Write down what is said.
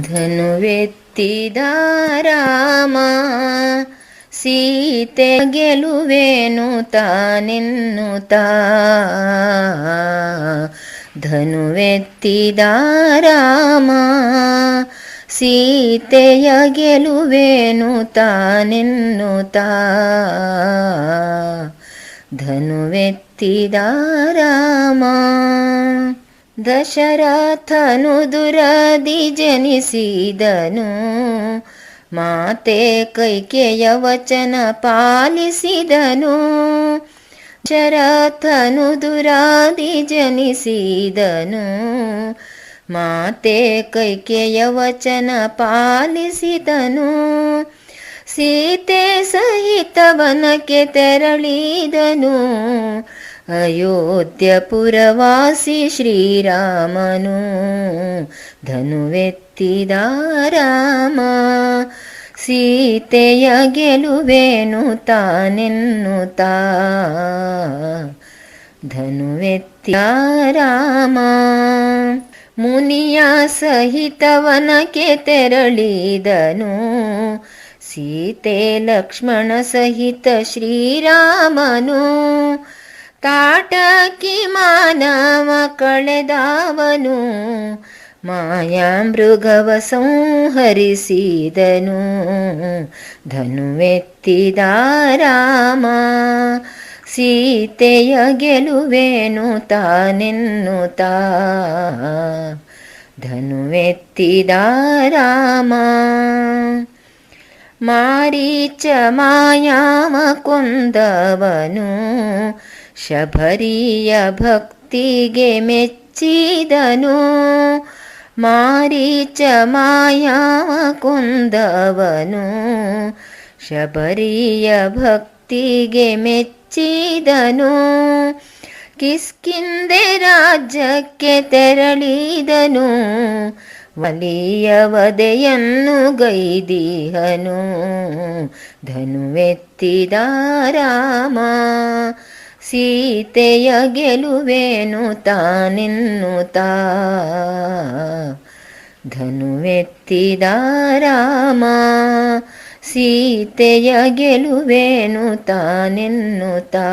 ಧನುವೆತ್ತಿದ ರಾಮ ಸೀತೆ ಗೆಲುವೇನು ತಾನೆನ್ನುತ್ತಾ. ಧನುವೆತ್ತಿದ ರಾಮ ಸೀತೆಯ ಗೆಲುವೇನು ತಾನೆನ್ನುತ್ತಾ. ಧನುವೆತ್ತಿದ ರಾಮ ದಶರಥನು ದುರದಿ ಜನಿಸಿದನು, ಮಾತೆ ಕೈಕೆಯ ವಚನ ಪಾಲಿಸಿದನು. ದಶರಥನು ದುರಾದಿ ಜನಿಸಿದನು, ಮಾತೆ ಕೈಕೆಯ ವಚನ ಪಾಲಿಸಿದನು. ಸೀತೆ ಸಹಿತ ವನಕ್ಕೆ ತೆರಳಿದನು, ಅಯೋಧ್ಯಪುರವಾಸಿ ಶ್ರೀರಾಮನು. ಧನುವೆತ್ತಿದ ರಾಮ ಸೀತೆಯ ಗೆಲುವೇನು ತಾನೆನ್ನುತ್ತಾ. ಧನುವೆತ್ತಿದ ರಾಮ ಮುನಿಯ ಸಹಿತ ವನಕ್ಕೆ ತೆರಳಿದನು, ಸೀತೆ ಲಕ್ಷ್ಮಣ ಸಹಿತ ಶ್ರೀರಾಮನು. ತಾಟಕಿ ಮಾನವ ಕಳೆದವನು, ಮಾಯಾಮೃಗವ ಸಂಹರಿಸಿದನು. ಧನುವೆತ್ತಿದ ರಾಮ ಸೀತೆಯ ಗೆಲುವೇನು ತಾನೆನ್ನುತ್ತಾ. ಧನುವೆತ್ತಿದ ರಾಮ ಮಾರೀಚ ಮಾಯಾವ ಕೊಂದವನು, ಶಬರಿಯ ಭಕ್ತಿಗೆ ಮೆಚ್ಚಿದನು. ಮಾರೀಚ ಮಾಯಾವ ಕೊಂದವನು, ಶಬರಿಯ ಭಕ್ತಿಗೆ ಮೆಚ್ಚಿದನು. ಕಿಷ್ಕಿಂಧೆ ರಾಜ್ಯಕ್ಕೆ ತೆರಳಿದನು, ವಲಿಯ ವಧೆಯನ್ನು ಗೈದಿಹನು. ಧನುವೆತ್ತಿದ ರಾಮ ಸೀತೆಯ ಗೆಲುವೇನು ತಾನೆನ್ನುತ್ತಾ. ಧನುವೆತ್ತಿದ ರಾಮ ಸೀತೆಯ ಗೆಲುವೇನು ತಾನೆನ್ನುತ್ತಾ.